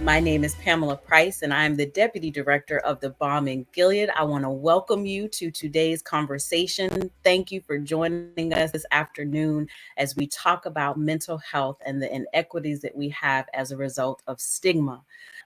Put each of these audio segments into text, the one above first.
My name is Pamela Price, and I'm the Deputy Director of the Balm in Gilead. I want to welcome you to today's conversation. Thank you for joining us this afternoon as we talk about mental health and the inequities that we have as a result of stigma.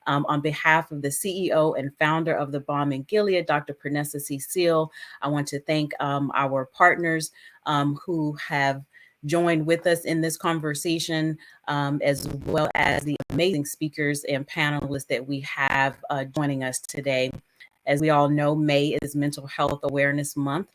On behalf of the CEO and founder of the Balm in Gilead, Dr. Pernessa Cecile, I want to thank our partners who have joined with us in this conversation, as well as the amazing speakers and panelists that we have joining us today. As we all know, May is Mental Health Awareness Month.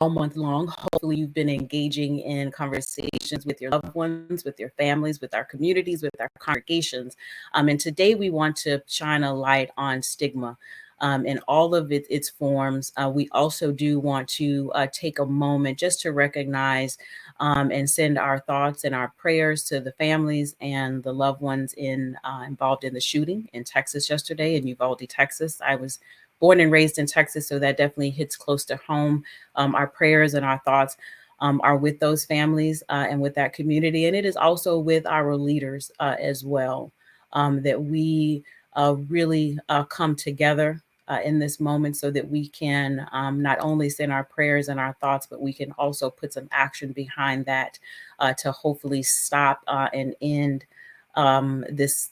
All month long, hopefully you've been engaging in conversations with your loved ones, with your families, with our communities, with our congregations. And today we want to shine a light on stigma. In all of its forms. We also do want to take a moment just to recognize and send our thoughts and our prayers to the families and the loved ones involved in the shooting in Texas yesterday, in Uvalde, Texas. I was born and raised in Texas, so that definitely hits close to home. Our prayers and our thoughts are with those families and with that community. And it is also with our leaders as well, that we really come together in this moment so that we can not only send our prayers and our thoughts, but we can also put some action behind that to hopefully stop and end this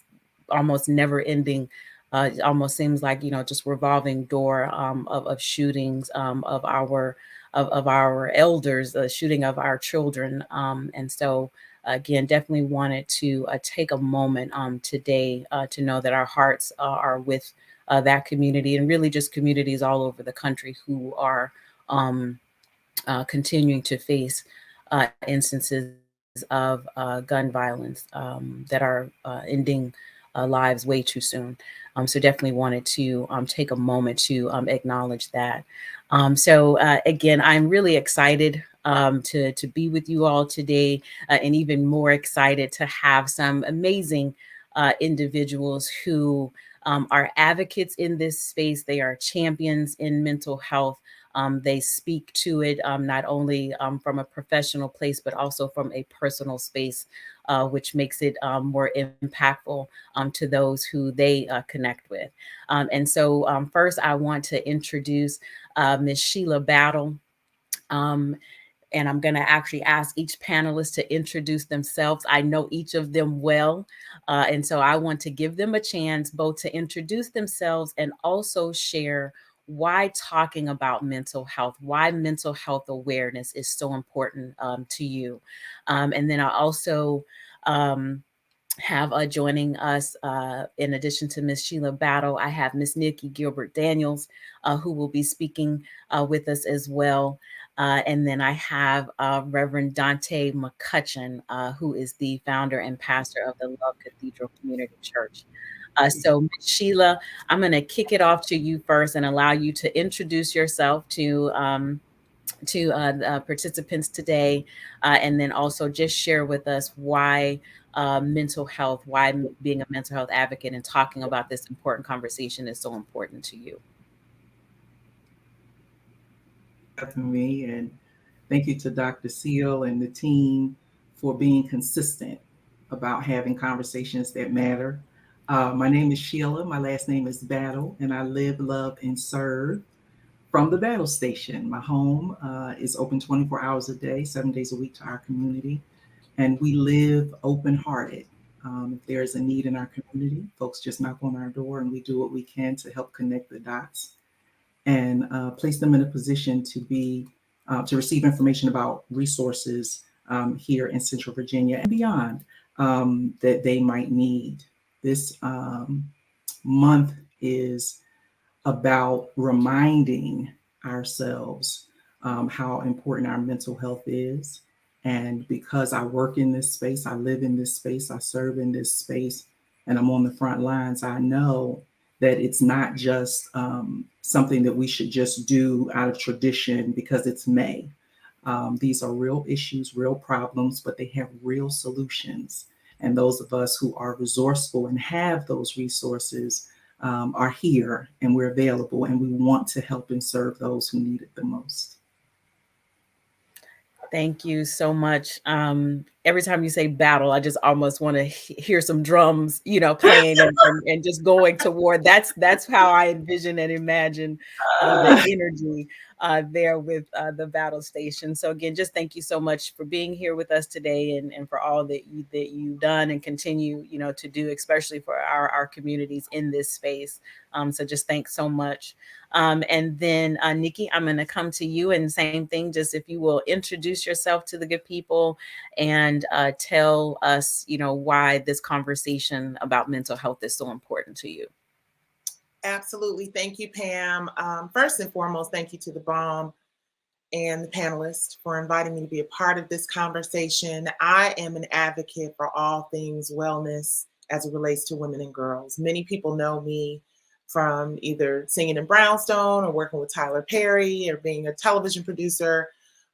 almost never ending. It almost seems like, just revolving door of shootings of our elders, the shooting of our children. And so, again, definitely wanted to take a moment today to know that our hearts are with that community, and really just communities all over the country who are continuing to face instances of gun violence that are ending lives way too soon. So definitely wanted to take a moment to acknowledge that. Again, I'm really excited to be with you all today, and even more excited to have some amazing individuals who are advocates in this space. They are champions in mental health. They speak to it not only from a professional place, but also from a personal space, which makes it more impactful to those who they connect with. First, I want to introduce Ms. Sheila Battle. And I'm going to actually ask each panelist to introduce themselves. I know each of them well, and so I want to give them a chance both to introduce themselves and also share why talking about mental health, why mental health awareness is so important to you. And then I also have joining us, in addition to Ms. Sheila Battle, I have Ms. Nikki Gilbert Daniels, who will be speaking with us as well. And then I have Reverend Dante McCutcheon, who is the founder and pastor of the Love Cathedral Community Church. So, Ms. Sheila, I'm going to kick it off to you first and allow you to introduce yourself to the participants today, and then also just share with us why mental health, why being a mental health advocate and talking about this important conversation is so important to you. Having me, and thank you to Dr. Seal and the team for being consistent about having conversations that matter. My name is Sheila. My last name is Battle, and I live, love, and serve from the Battle Station. My home is open 24 hours a day, 7 days a week to our community, and we live open-hearted. If there's a need in our community, folks just knock on our door, and we do what we can to help connect the dots and place them in a position to receive information about resources here in Central Virginia and beyond that they might need. This month is about reminding ourselves how important our mental health is. And because I work in this space, I live in this space, I serve in this space, and I'm on the front lines, I know that it's not just something that we should just do out of tradition because it's May. These are real issues, real problems, but they have real solutions. And those of us who are resourceful and have those resources are here, and we're available, and we want to help and serve those who need it the most. Thank you so much every time you say battle, I just almost want to hear some drums, playing and just going to war. That's how I envision and imagine the energy there with the battle station. So again, just thank you so much for being here with us today, and for all that you've done and continue, to do, especially for our communities in this space. So just thanks so much. And then Nikki, I'm going to come to you, and same thing. Just if you will introduce yourself to the good people and tell us, why this conversation about mental health is so important to you. Absolutely. Thank you, Pam. First and foremost, thank you to the BOM and the panelists for inviting me to be a part of this conversation. I am an advocate for all things wellness as it relates to women and girls. Many people know me from either singing in Brownstone or working with Tyler Perry or being a television producer.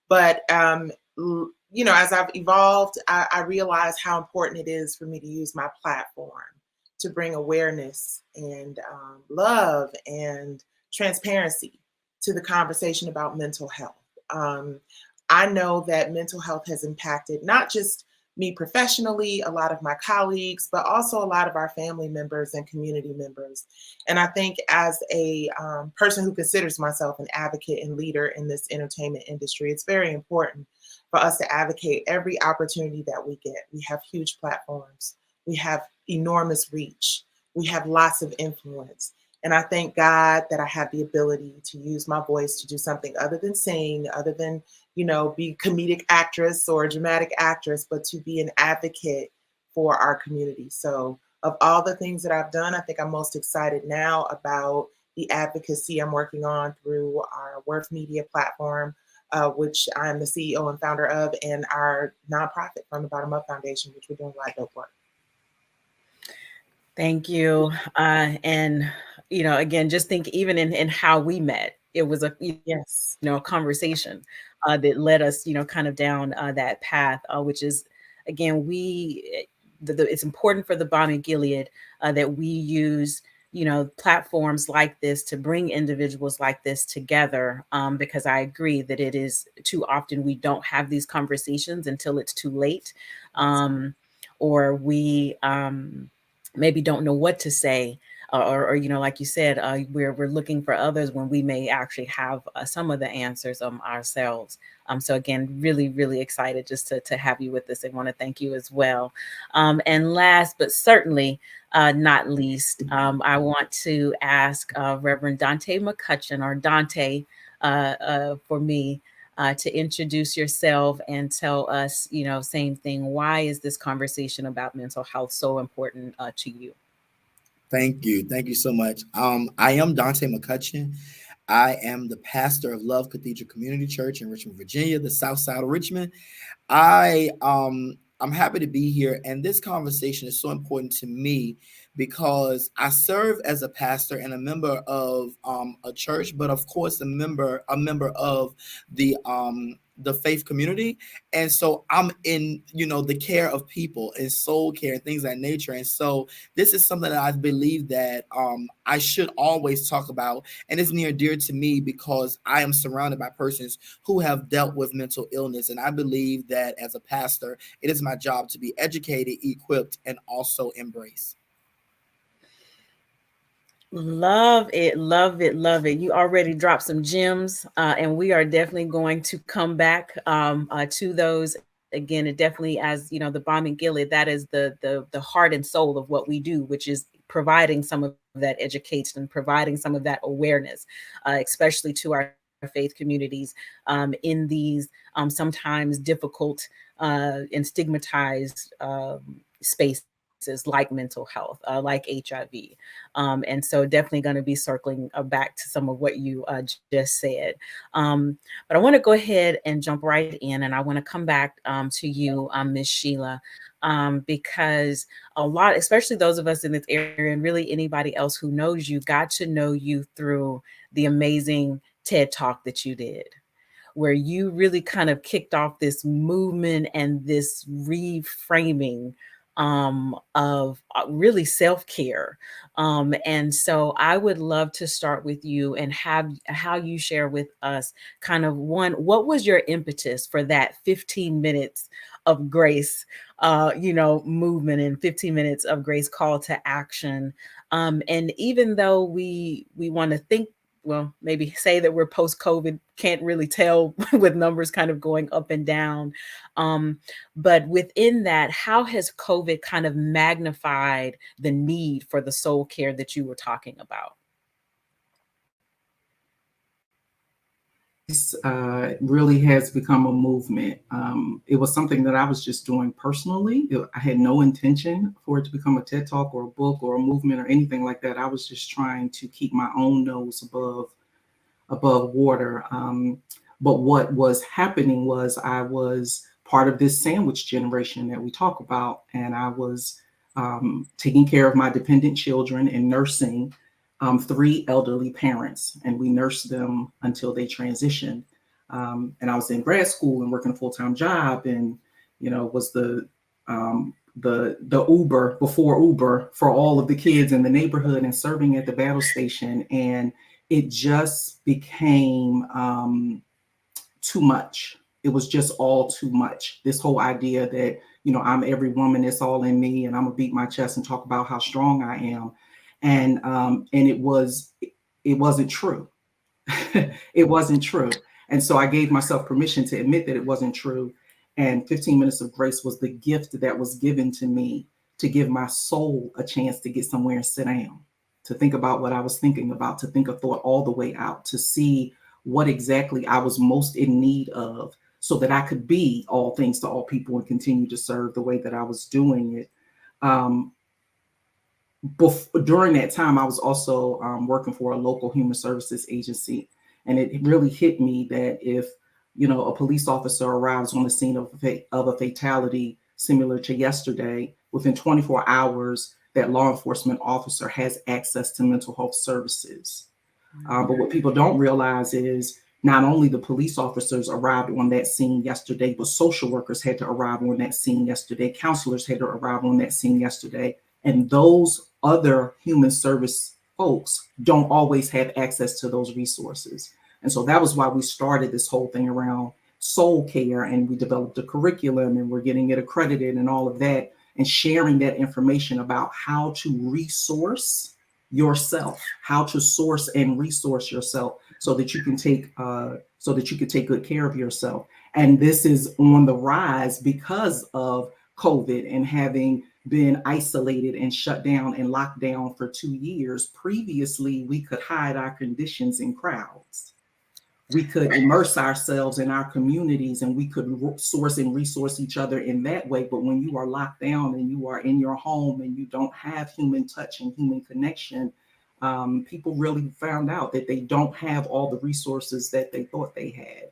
But, as I've evolved, I realize how important it is for me to use my platform to bring awareness and love and transparency to the conversation about mental health. I know that mental health has impacted not just me professionally, a lot of my colleagues, but also a lot of our family members and community members. And I think as a person who considers myself an advocate and leader in this entertainment industry, it's very important for us to advocate every opportunity that we get. We have huge platforms. We have enormous reach. We have lots of influence. And I thank God that I have the ability to use my voice to do something other than sing, other than, be comedic actress or dramatic actress, but to be an advocate for our community. So of all the things that I've done, I think I'm most excited now about the advocacy I'm working on through our Worth Media platform, which I'm the CEO and founder of, and our nonprofit From the Bottom Up Foundation, which we're doing a lot of dope work. Thank you. And, again, just think even in how we met, it was Yes. Conversation that led us, kind of down that path, which is, again, it's important for the Balm in Gilead that we use, platforms like this to bring individuals like this together, because I agree that it is too often we don't have these conversations until it's too late, or we maybe don't know what to say, or like you said, we're looking for others when we may actually have some of the answers ourselves. So again, really, really excited just to have you with us, and want to thank you as well. And last but certainly not least, I want to ask Reverend Dante McCutcheon, or Dante for me, to introduce yourself and tell us, same thing. Why is this conversation about mental health so important to you? Thank you. Thank you so much. I am Dante McCutcheon. I am the pastor of Love Cathedral Community Church in Richmond, Virginia, the South Side of Richmond. I'm happy to be here, and this conversation is so important to me because I serve as a pastor and a member of a church, but of course a member of the faith community. And so I'm in, the care of people and soul care and things of that nature. And so this is something that I believe that I should always talk about, and it's near and dear to me because I am surrounded by persons who have dealt with mental illness. And I believe that as a pastor, it is my job to be educated, equipped, and also embrace. Love it, love it, love it. You already dropped some gems, and we are definitely going to come back to those again. It definitely, as the Balm in Gilead, that is the heart and soul of what we do, which is providing some of that education, providing some of that awareness, especially to our faith communities in these sometimes difficult and stigmatized spaces like mental health, like HIV. And so definitely going to be circling back to some of what you just said. But I want to go ahead and jump right in, and I want to come back to you, Ms. Sheila, because a lot, especially those of us in this area, and really anybody else who knows you, got to know you through the amazing TED Talk that you did, where you really kind of kicked off this movement and this reframing of really self-care. And so I would love to start with you and have how you share with us kind of, one, what was your impetus for that 15 minutes of grace, movement, and 15 minutes of grace call to action. And even though we want to think, well, maybe say that we're post-COVID, can't really tell with numbers kind of going up and down. But within that, how has COVID kind of magnified the need for the soul care that you were talking about? Really has become a movement. It was something that I was just doing personally. I had no intention for it to become a TED Talk or a book or a movement or anything like that. I was just trying to keep my own nose above water. But what was happening was I was part of this sandwich generation that we talk about, and I was taking care of my dependent children and nursing 3 elderly parents, and we nursed them until they transitioned. And I was in grad school and working a full-time job, and was the Uber before Uber for all of the kids in the neighborhood and serving at the battle station. And it just became too much. It was just all too much. This whole idea that, I'm every woman, it's all in me, and I'm gonna beat my chest and talk about how strong I am. And it wasn't true. It wasn't true. And so I gave myself permission to admit that it wasn't true. And 15 minutes of grace was the gift that was given to me to give my soul a chance to get somewhere and sit down, to think about what I was thinking about, to think a thought all the way out, to see what exactly I was most in need of, so that I could be all things to all people and continue to serve the way that I was doing it. During that time, I was also working for a local human services agency. And it really hit me that if, a police officer arrives on the scene of a fatality similar to yesterday, within 24 hours, that law enforcement officer has access to mental health services. But what people don't realize is not only the police officers arrived on that scene yesterday, but social workers had to arrive on that scene yesterday. Counselors had to arrive on that scene yesterday. And those other human service folks don't always have access to those resources. And so that was why we started this whole thing around soul care, and we developed a curriculum, and we're getting it accredited and all of that, and sharing that information about how to resource yourself, how to source and resource yourself so that you can take good care of yourself. And this is on the rise because of COVID and having been isolated and shut down and locked down for 2 years. Previously, we could hide our conditions in crowds. We could immerse ourselves in our communities, and we could source and resource each other in that way. But when you are locked down and you are in your home and you don't have human touch and human connection, people really found out that they don't have all the resources that they thought they had.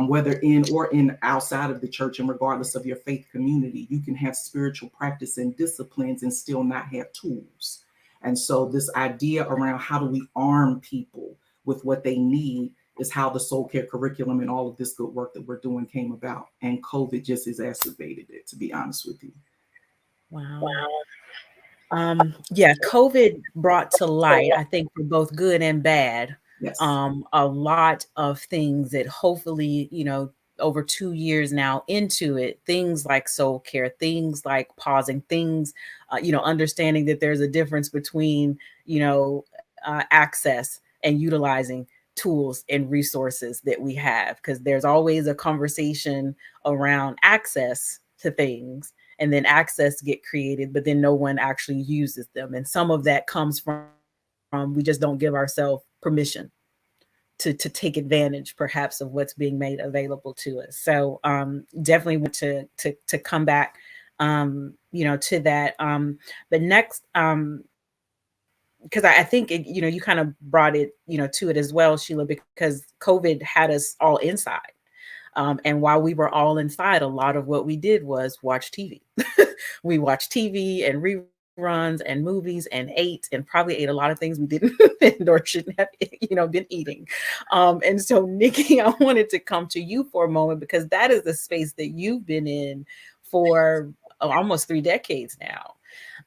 Whether in or outside of the church, and regardless of your faith community, you can have spiritual practice and disciplines and still not have tools. And so this idea around how do we arm people with what they need is how the soul care curriculum and all of this good work that we're doing came about. And COVID just exacerbated it, to be honest with you. Wow. Yeah, COVID brought to light, I think, for both good and bad, Yes. a lot of things that hopefully, over 2 years now into it, things like soul care, things like pausing, things, understanding that there's a difference between, access and utilizing tools and resources that we have, because there's always a conversation around access to things, and then access get created, but then no one actually uses them. And some of that comes from we just don't give ourselves permission to take advantage perhaps of what's being made available to us. So definitely want to come back to that. But next, because I think you kind of brought it to it as well, Sheila, because COVID had us all inside. And while we were all inside, a lot of what we did was watch TV. We watched TV and reruns and movies and probably ate a lot of things we didn't or shouldn't have, been eating. And so, Nikki, I wanted to come to you for a moment, because that is the space that you've been in for almost 3 decades now.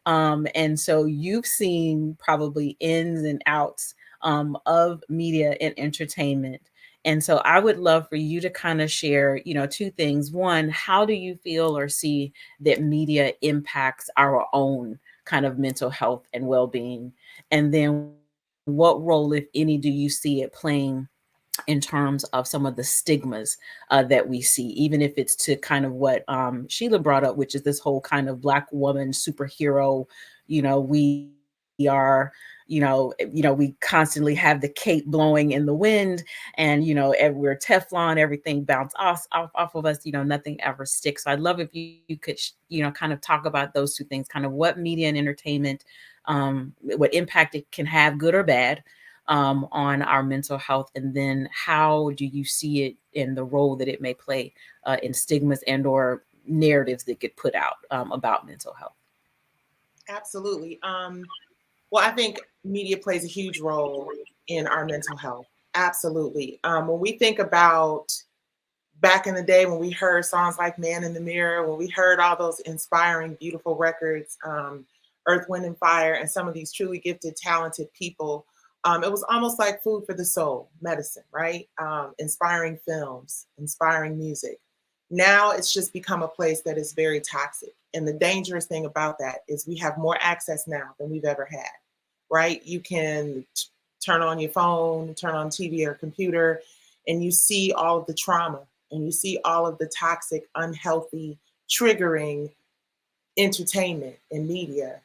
And so you've seen probably ins and outs of media and entertainment. And so I would love for you to kind of share, two things. One, how do you feel or see that media impacts our own kind of mental health and well-being? And then what role, if any, do you see it playing in terms of some of the stigmas that we see, even if it's to kind of what Sheila brought up, which is this whole kind of Black woman superhero. We are, we constantly have the cape blowing in the wind, and we're Teflon, everything bounce off of us. Nothing ever sticks. So I'd love if you could, kind of talk about those two things, kind of what media and entertainment, what impact it can have, good or bad, on our mental health, and then how do you see it in the role that it may play in stigmas and or narratives that get put out about mental health? Absolutely. Well, I think media plays a huge role in our mental health. Absolutely. When we think about back in the day, when we heard songs like Man in the Mirror, when we heard all those inspiring, beautiful records, Earth, Wind, and Fire, and some of these truly gifted, talented people, it was almost like food for the soul, medicine, right? Inspiring films, inspiring music. Now it's just become a place that is very toxic. And the dangerous thing about that is we have more access now than we've ever had, right? You can turn on your phone, turn on TV or computer, and you see all of the trauma, and you see all of the toxic, unhealthy, triggering entertainment and media.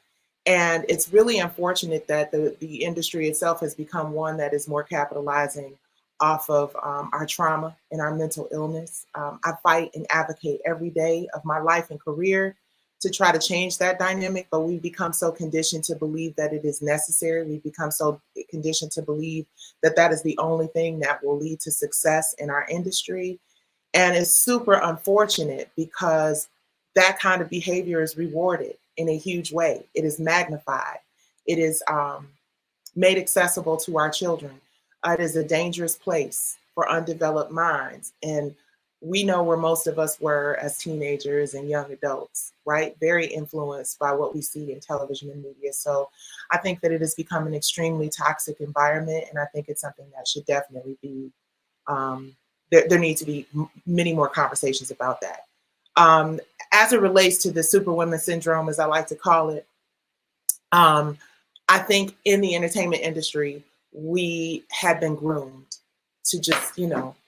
And it's really unfortunate that the industry itself has become one that is more capitalizing off of our trauma and our mental illness. I fight and advocate every day of my life and career to try to change that dynamic, but we've become so conditioned to believe that it is necessary. We've become so conditioned to believe that that is the only thing that will lead to success in our industry. And it's super unfortunate because that kind of behavior is rewarded in a huge way. It is magnified. It is made accessible to our children. It is a dangerous place for undeveloped minds. And we know where most of us were as teenagers and young adults, right? Very influenced by what we see in television and media. So I think that it has become an extremely toxic environment. And I think it's something that should definitely be, there need to be many more conversations about that. As it relates to the superwoman syndrome, as I like to call it, I think in the entertainment industry, we have been groomed to just,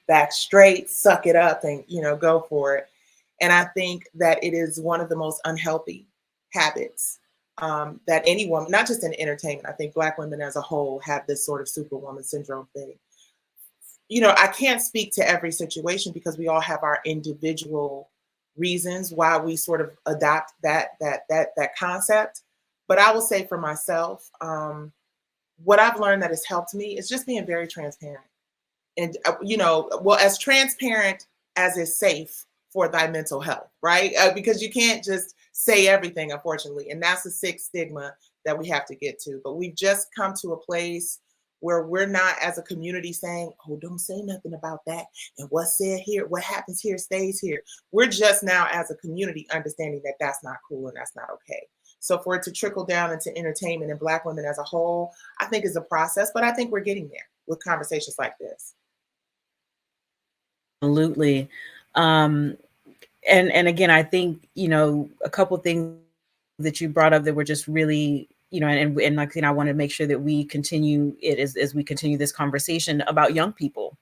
back straight, suck it up, and, go for it. And I think that it is one of the most unhealthy habits that any woman, not just in entertainment, I think Black women as a whole have this sort of superwoman syndrome thing. I can't speak to every situation because we all have our individual reasons why we sort of adopt that concept. But I will say for myself, what I've learned that has helped me is just being very transparent. And, as transparent as is safe for thy mental health, right? Because you can't just say everything, unfortunately. And that's a sick stigma that we have to get to. But we've just come to a place where we're not as a community saying, oh, don't say nothing about that. And what's said here, what happens here stays here. We're just now as a community understanding that that's not cool and that's not okay. So for it to trickle down into entertainment and Black women as a whole, I think is a process, but I think we're getting there with conversations like this. Absolutely. And again, I think, a couple things that you brought up that were just really, and like, I want to make sure that we continue it as we continue this conversation about young people.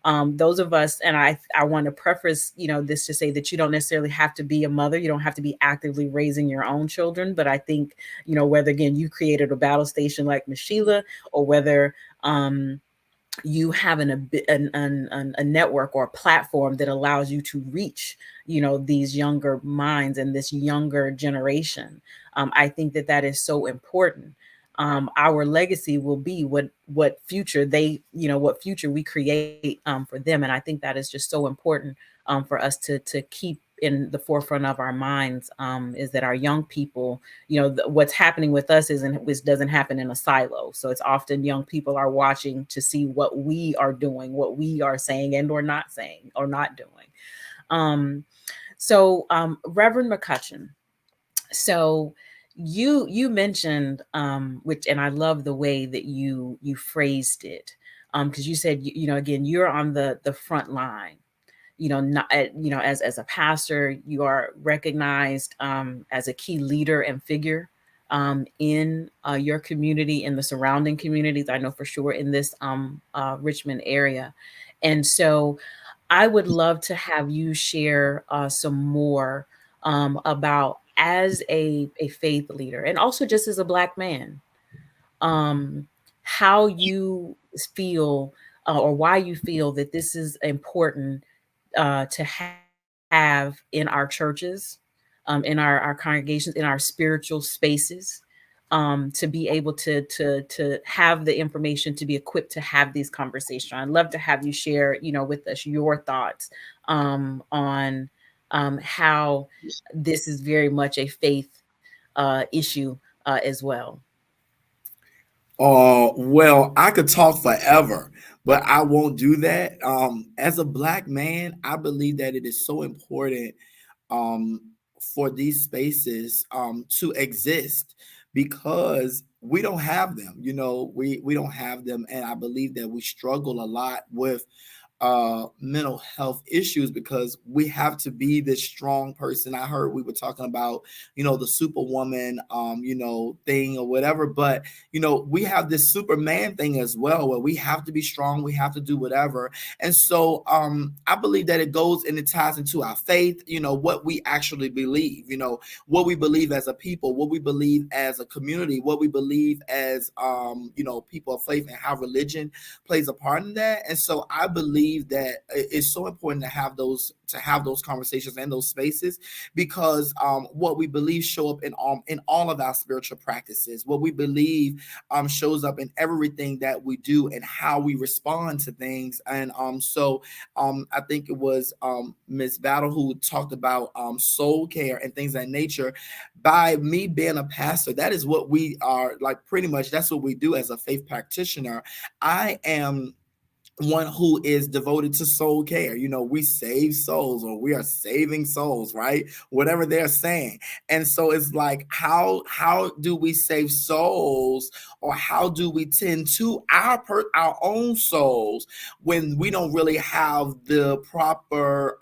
Those of us, and I want to preface, this to say that you don't necessarily have to be a mother. You don't have to be actively raising your own children. But I think, whether, again, you created a battle station like Ms. Sheila, or whether you have a network or a platform that allows you to reach, these younger minds and this younger generation. I think that is so important. Our legacy will be what future what future we create for them. And I think that is just so important for us to keep in the forefront of our minds, is that our young people, what's happening with us doesn't happen in a silo. So it's often young people are watching to see what we are doing, what we are saying and or not saying or not doing. So Reverend McCutcheon, so you mentioned, which, and I love the way that you phrased it, because you said, again, you're on the front line. Not as a pastor, you are recognized as a key leader and figure in your community, in the surrounding communities. I know for sure in this Richmond area. And so I would love to have you share some more about, as a faith leader and also just as a Black man, um, how you feel, or why you feel that this is important to have in our churches, in our congregations, in our spiritual spaces, to be able to have the information, to be equipped to have these conversations. I'd love to have you share, with us your thoughts on how this is very much a faith issue as well. Well, I could talk forever, but I won't do that. As a Black man, I believe that it is so important um, for these spaces to exist because we don't have them. We don't have them, and I believe that we struggle a lot with mental health issues because we have to be this strong person. I heard we were talking about, the superwoman, thing or whatever, but we have this superman thing as well, where we have to be strong, we have to do whatever. And so I believe that it goes and it ties into our faith, what we actually believe, what we believe as a people, what we believe as a community, what we believe as people of faith, and how religion plays a part in that. And so I believe that it's so important to have those conversations and those spaces because what we believe show up in all of our spiritual practices. What we believe shows up in everything that we do and how we respond to things. And so I think it was Miss Battle who talked about soul care and things of that nature. By me being a pastor, that is what we are, like, pretty much that's what we do as a faith practitioner. I am one who is devoted to soul care. We save souls, or we are saving souls, right? Whatever they're saying. And so it's like, how do we save souls, or how do we tend to our own souls when we don't really have the proper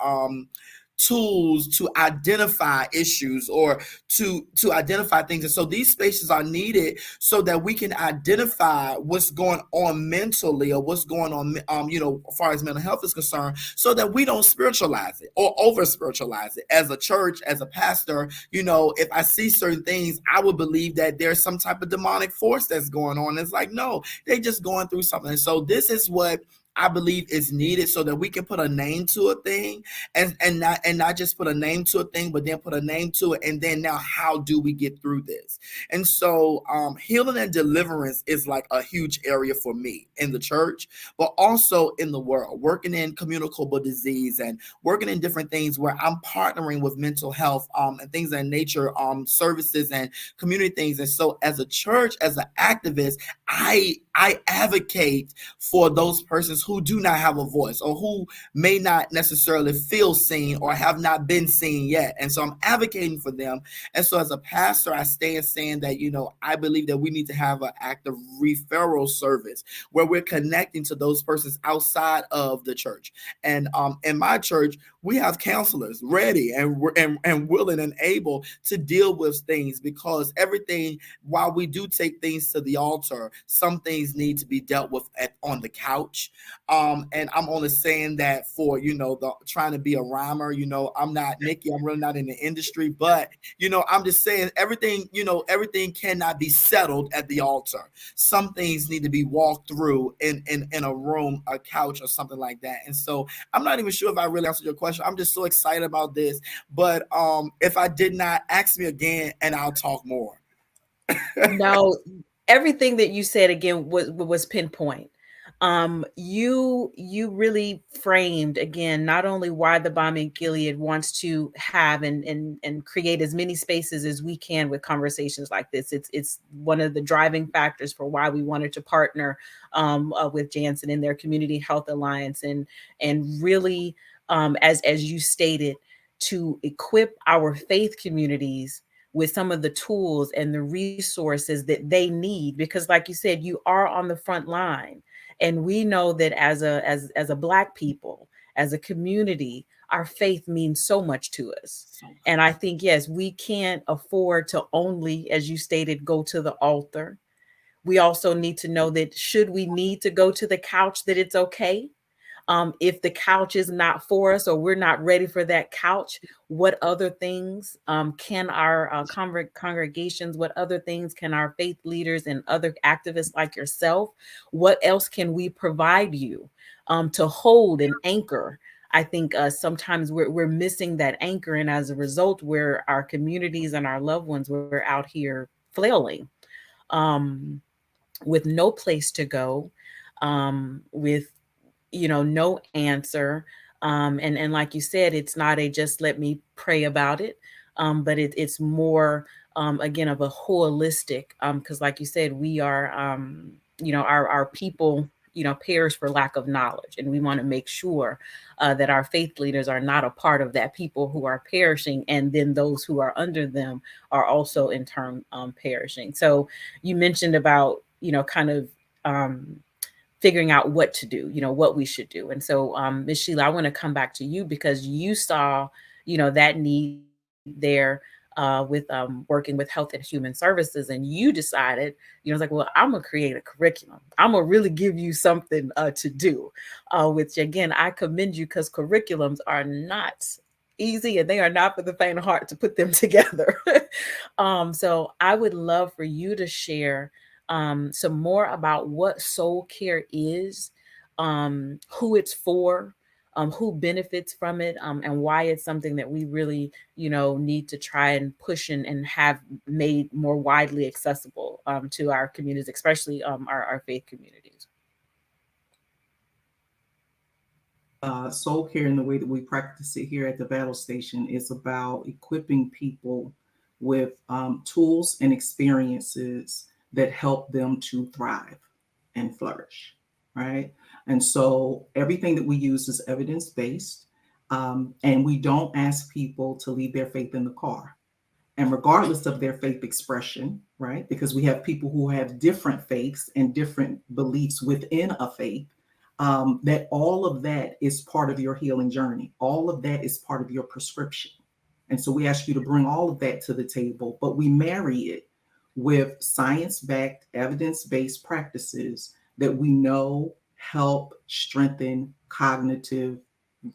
tools to identify issues or to identify things. And so these spaces are needed so that we can identify what's going on mentally, or what's going on as far as mental health is concerned, so that we don't spiritualize it or over spiritualize it. As a church, as a pastor, if I see certain things, I would believe that there's some type of demonic force that's going on. It's like, no, they're just going through something. And so this is what I believe is needed, so that we can put a name to a thing, and not just put a name to a thing, but then put a name to it. And then now, how do we get through this? And so healing and deliverance is like a huge area for me in the church, but also in the world, working in communicable disease and working in different things where I'm partnering with mental health and things of that nature, services and community things. And so as a church, as an activist, I advocate for those persons who do not have a voice, or who may not necessarily feel seen or have not been seen yet. And so I'm advocating for them. And so as a pastor, I stand saying that, I believe that we need to have an active referral service where we're connecting to those persons outside of the church. And in my church, we have counselors ready and willing and able to deal with things, because everything, while we do take things to the altar, some things need to be dealt with on the couch. And I'm only saying that for, the trying to be a rhymer. I'm not Nikki, I'm really not in the industry, but, I'm just saying everything cannot be settled at the altar. Some things need to be walked through in a room, a couch, or something like that. And so I'm not even sure if I really answered your question. I'm just so excited about this. But if I did not, ask me again and I'll talk more. No, everything that you said again was pinpoint. You really framed again not only why the Bomb in Gilead wants to have and create as many spaces as we can with conversations like this. It's one of the driving factors for why we wanted to partner with Janssen and their Community Health Alliance, and really as you stated, to equip our faith communities with some of the tools and the resources that they need, because like you said, you are on the front line. And we know that as a Black people, as a community, our faith means so much to us. And I think, yes, we can't afford to only, as you stated, go to the altar. We also need to know that should we need to go to the couch, that it's okay. If the couch is not for us, or we're not ready for that couch, what other things can our congregations, what other things can our faith leaders and other activists like yourself, what else can we provide you to hold and anchor? I think sometimes we're missing that anchor, and as a result, where our communities and our loved ones, we're out here flailing um, with no place to go, with no answer. And like you said, it's not a just let me pray about it, but it's more again of a holistic, because like you said, we are our people perish for lack of knowledge, and we want to make sure that our faith leaders are not a part of that people who are perishing, and then those who are under them are also in turn perishing. So you mentioned about kind of figuring out what to do, what we should do. And so, Ms. Sheila, I want to come back to you because you saw, that need there with working with Health and Human Services, and you decided, it's like, well, I'm gonna create a curriculum. I'm gonna really give you something to do, which again, I commend you because curriculums are not easy and they are not for the faint of heart to put them together. So I would love for you to share some more about what soul care is, who it's for, who benefits from it, and why it's something that we really, need to try and push and have made more widely accessible to our communities, especially our faith communities. Soul care, in the way that we practice it here at the battle station, is about equipping people with tools and experiences that help them to thrive and flourish, right? And so everything that we use is evidence-based, and we don't ask people to leave their faith in the car. And regardless of their faith expression, right? Because we have people who have different faiths and different beliefs within a faith, that all of that is part of your healing journey. All of that is part of your prescription. And so we ask you to bring all of that to the table, but we marry it with science-backed, evidence-based practices that we know help strengthen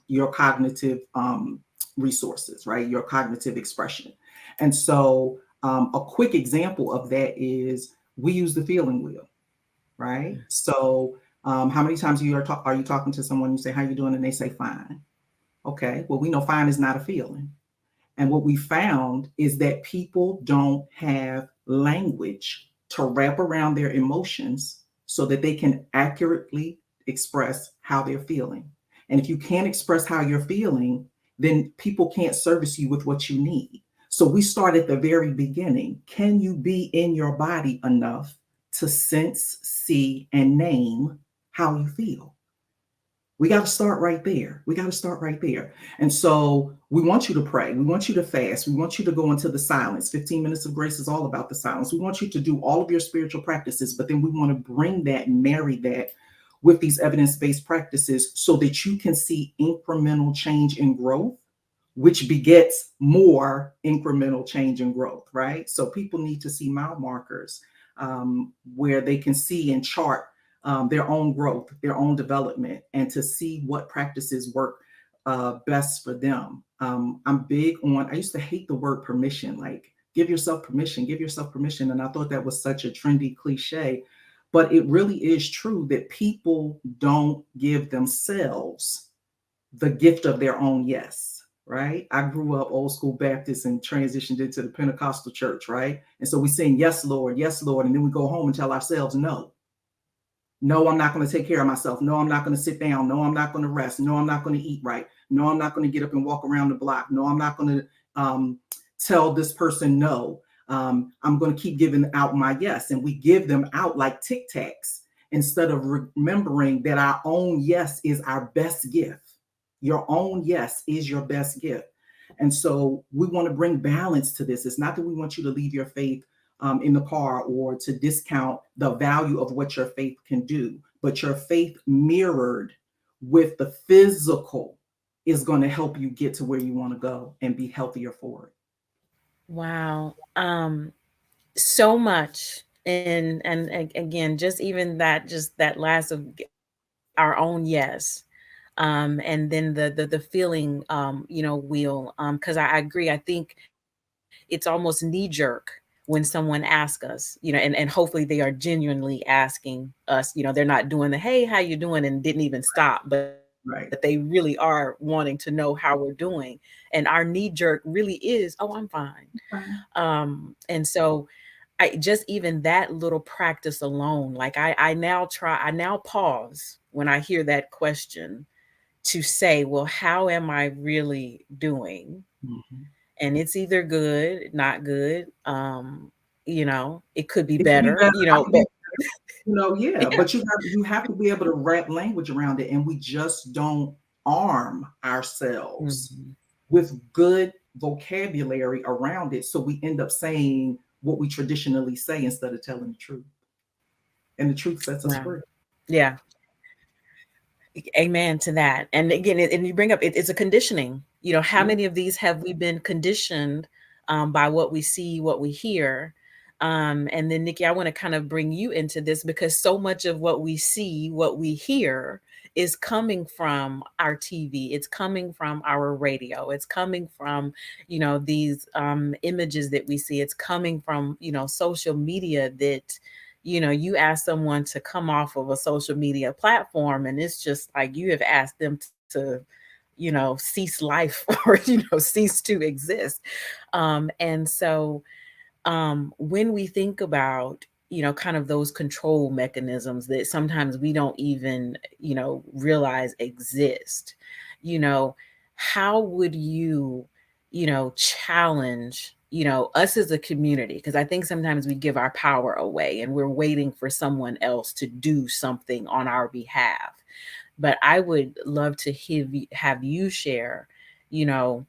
your cognitive resources, right? Your cognitive expression. And so a quick example of that is we use the feeling wheel, right? So how many times are you talking to someone, you say, how you doing? And they say, fine. Okay, well, we know fine is not a feeling. And what we found is that people don't have language to wrap around their emotions so that they can accurately express how they're feeling. And if you can't express how you're feeling, then people can't service you with what you need. So we start at the very beginning. Can you be in your body enough to sense, see, and name how you feel? We got to start right there. We got to start right there. And so we want you to pray. We want you to fast. We want you to go into the silence. 15 minutes of grace is all about the silence. We want you to do all of your spiritual practices, but then we want to bring that and marry that with these evidence-based practices so that you can see incremental change and growth, which begets more incremental change and growth, right? So people need to see mile markers where they can see and chart their own growth, their own development, and to see what practices work best for them. I'm big on, I used to hate the word permission, like give yourself permission, give yourself permission. And I thought that was such a trendy cliche, but it really is true that people don't give themselves the gift of their own yes, right? I grew up old school Baptist and transitioned into the Pentecostal church, right? And so we sing, yes, Lord, and then we go home and tell ourselves no. No, I'm not going to take care of myself. No, I'm not going to sit down. No, I'm not going to rest. No, I'm not going to eat right. No, I'm not going to get up and walk around the block. No, I'm not going to tell this person no. I'm going to keep giving out my yes. And we give them out like Tic Tacs instead of remembering that our own yes is our best gift. Your own yes is your best gift. And so we want to bring balance to this. It's not that we want you to leave your faith in the car or to discount the value of what your faith can do. but your faith mirrored with the physical is going to help you get to where you want to go and be healthier for it. Wow. So much. And again, just even that, just that last of our own yes. And then the feeling, wheel. Because I agree. I think it's almost knee jerk when someone asks us, and hopefully they are genuinely asking us, they're not doing the, hey, how you doing? And didn't even stop, but they really Right. are wanting to know how we're doing. And our knee jerk really is, oh, I'm fine. Fine. And so I just even that little practice alone, like I now pause when I hear that question to say, well, how am I really doing? Mhm. And it's either good, not good. It could be It can be better, better. I can but be, yeah, yeah. but you have to be able to wrap language around it, and we just don't arm ourselves Mhm. with good vocabulary around it. So we end up saying what we traditionally say instead of telling the truth. And the truth sets us Wow. free. Yeah. Amen to that. And again, and you bring up it's a conditioning. How Yeah. many of these have we been conditioned by what we see, what we hear? And then, Nikki, I want to kind of bring you into this because so much of what we see, what we hear, is coming from our TV. It's coming from our radio. It's coming from, these images that we see. It's coming from, social media that you ask someone to come off of a social media platform and it's just like you have asked them to cease life or cease to exist. And so when we think about kind of those control mechanisms that sometimes we don't even realize exist, you know how would you challenge us as a community, because I think sometimes we give our power away and we're waiting for someone else to do something on our behalf. But I would love to have you share, you know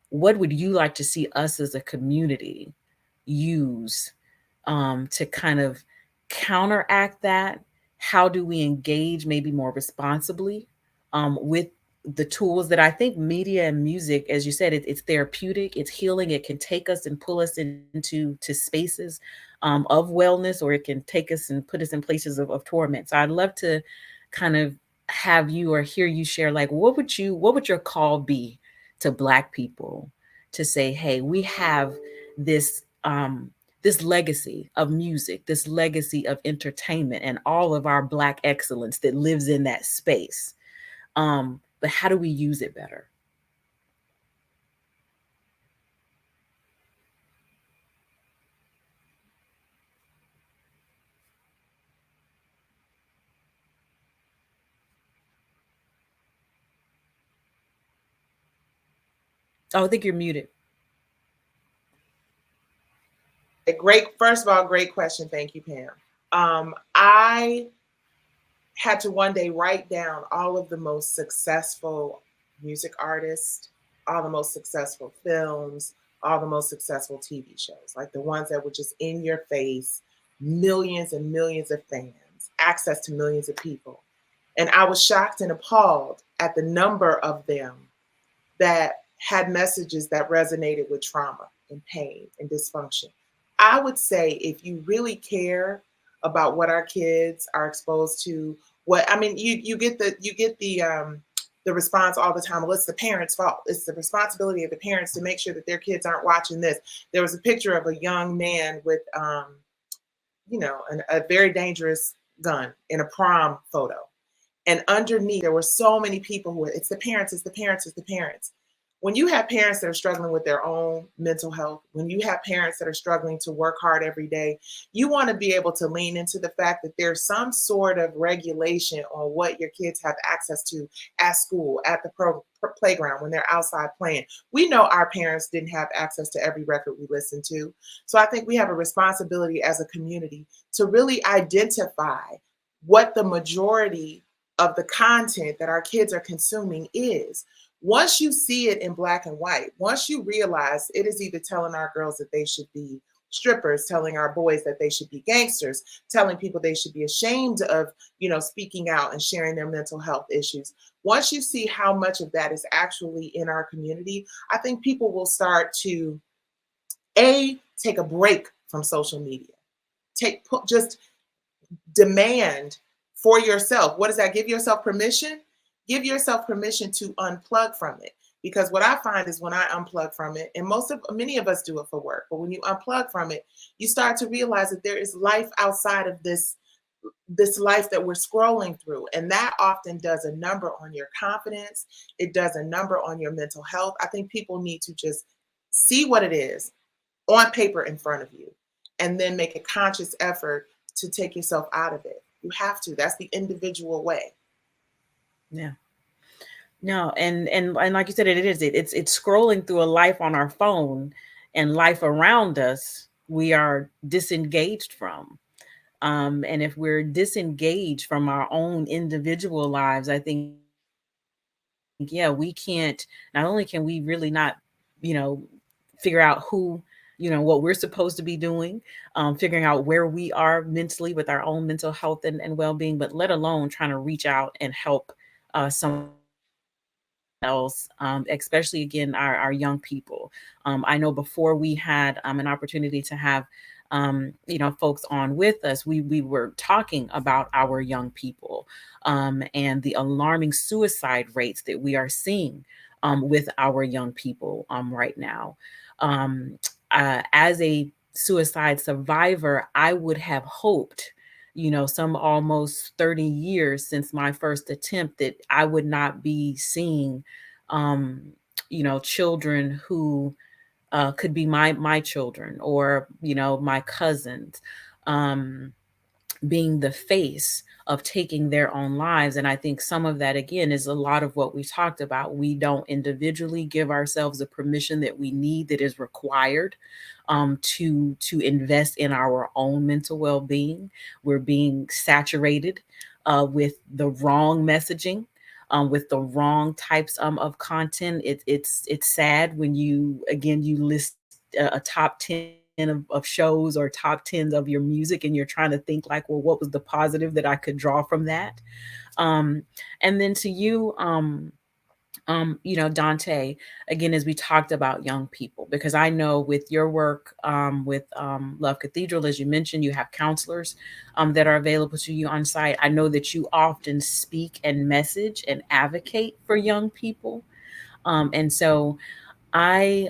what would you like to see us as a community use to kind of counteract that? How do we engage maybe more responsibly with the tools that I think media and music, as you said, it's therapeutic, it's healing, it can take us and pull us into to spaces of wellness, or it can take us and put us in places of torment. So I'd love to kind of have you or hear you share, like, what would your call be to Black people to say, hey, we have this this legacy of music, this legacy of entertainment, and all of our Black excellence that lives in that space. But how do we use it better? Oh, I think you're muted. A great, first of all, great question. Thank you, Pam. I had to one day write down all of the most successful music artists, all the most successful films, all the most successful TV shows, like the ones that were just in your face, millions and millions of fans, access to millions of people. And I was shocked and appalled at the number of them that had messages that resonated with trauma and pain and dysfunction. I would say if you really care about what our kids are exposed to, what I mean, you get the response all the time. Well, it's the parents' fault. It's the responsibility of the parents to make sure that their kids aren't watching this. There was a picture of a young man with a very dangerous gun in a prom photo. And underneath, there were so many people who were, it's the parents, it's the parents, it's the parents. When you have parents that are struggling with their own mental health, when you have parents that are struggling to work hard every day, you want to be able to lean into the fact that there's some sort of regulation on what your kids have access to at school, at the playground, when they're outside playing. We know our parents didn't have access to every record we listened to. So I think we have a responsibility as a community to really identify what the majority of the content that our kids are consuming is. Once you see it in black and white, once you realize it is either telling our girls that they should be strippers, telling our boys that they should be gangsters, telling people they should be ashamed of, speaking out and sharing their mental health issues. Once you see how much of that is actually in our community, I think people will start to take a break from social media. Just demand for yourself. What does that? Give yourself permission. Give yourself permission to unplug from it. Because what I find is when I unplug from it, and many of us do it for work, but when you unplug from it, you start to realize that there is life outside of this life that we're scrolling through. And that often does a number on your confidence. It does a number on your mental health. I think people need to just see what it is on paper in front of you, and then make a conscious effort to take yourself out of it. You have to. That's the individual way. Yeah. No, and like you said, it's scrolling through a life on our phone, and life around us we are disengaged from. And if we're disengaged from our own individual lives, I think, yeah, we can't. Not only can we really not, you know, figure out what we're supposed to be doing, figuring out where we are mentally with our own mental health and well-being, but let alone trying to reach out and help someone else, especially again our young people. I know before we had an opportunity to have folks on with us, we were talking about our young people, and the alarming suicide rates that we are seeing with our young people right now. Um, as a suicide survivor, I would have hoped, some almost 30 years since my first attempt, that I would not be seeing, um, children who could be my children, or my cousins, um, being the face of taking their own lives. And I think some of that again is a lot of what we talked about. We don't individually give ourselves the permission that we need, that is required to invest in our own mental well-being. We're being saturated with the wrong messaging, with the wrong types of content. It's sad when you list a top 10 of shows or top 10s of your music, and you're trying to think like, well, what was the positive that I could draw from that? um and then to you, Dante, again, as we talked about young people, because I know with your work with Love Cathedral, as you mentioned, you have counselors that are available to you on site. I know that you often speak and message and advocate for young people. And so I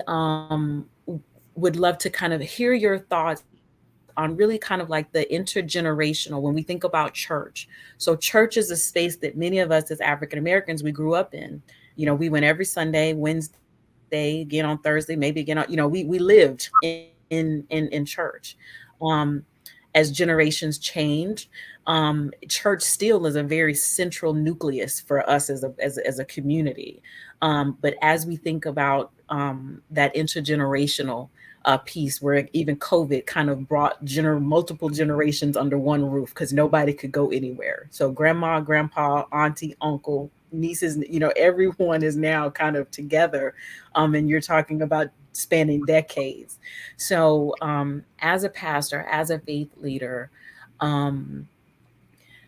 would love to kind of hear your thoughts on really kind of like the intergenerational, when we think about church. So church is a space that many of us as African Americans, we grew up in. We went every Sunday, Wednesday, again on Thursday, maybe again on, we lived in church. Um, as generations change, church still is a very central nucleus for us as a community. But as we think about that intergenerational piece, where even COVID kind of brought multiple generations under one roof, because nobody could go anywhere. So grandma, grandpa, auntie, uncle, nieces, everyone is now kind of together. And you're talking about spanning decades. So as a pastor, as a faith leader, um,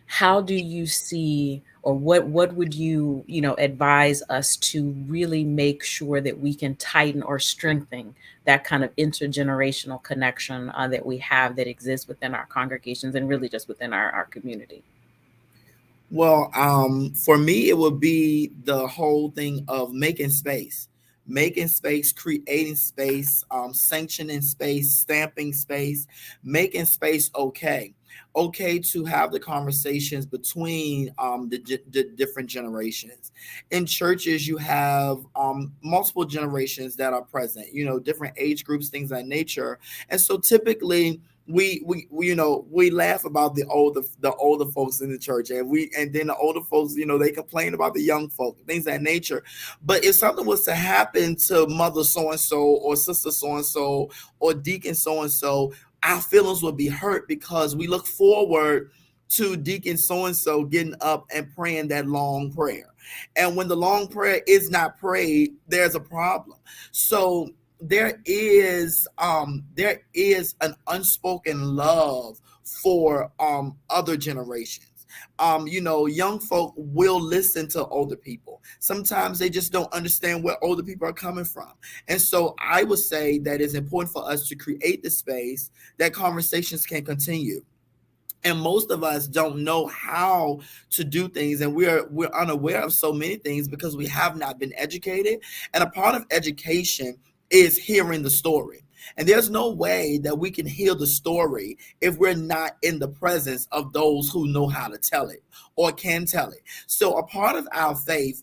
how do you see, or what would you advise us to really make sure that we can tighten or strengthen that kind of intergenerational connection that we have, that exists within our congregations, and really just within our community? Well, for me, it would be the whole thing of making space, creating space, sanctioning space, stamping space, making space okay to have the conversations between the different generations. In churches, you have multiple generations that are present, different age groups, things of that nature. And so typically, we laugh about the older folks in the church, and then the older folks, they complain about the young folk, things of that nature. But if something was to happen to mother so and so, or sister so and so, or deacon so and so, our feelings would be hurt, because we look forward to deacon so and so getting up and praying that long prayer. And when the long prayer is not prayed, there's a problem. So there is an unspoken love for other generations. Young folk will listen to older people. Sometimes they just don't understand where older people are coming from. And so I would say that it's important for us to create the space that conversations can continue. And most of us don't know how to do things, and we're unaware of so many things because we have not been educated. And a part of education is hearing the story. And there's no way that we can hear the story if we're not in the presence of those who know how to tell it or can tell it. So a part of our faith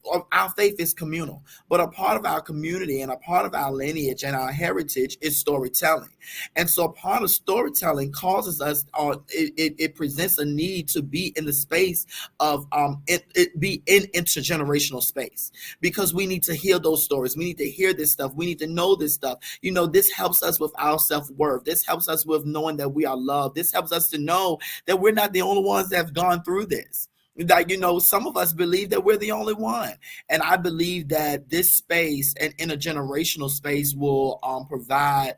is communal, but a part of our community and a part of our lineage and our heritage is storytelling. And so part of storytelling causes us, it presents a need to be in the space of it be in intergenerational space, because we need to hear those stories. We need to hear this stuff. We need to know this stuff. This helps us with our self-worth. This helps us with knowing that we are loved. This helps us to know that we're not the only ones that have gone through this. Like, some of us believe that we're the only one. And I believe that this space and intergenerational space will provide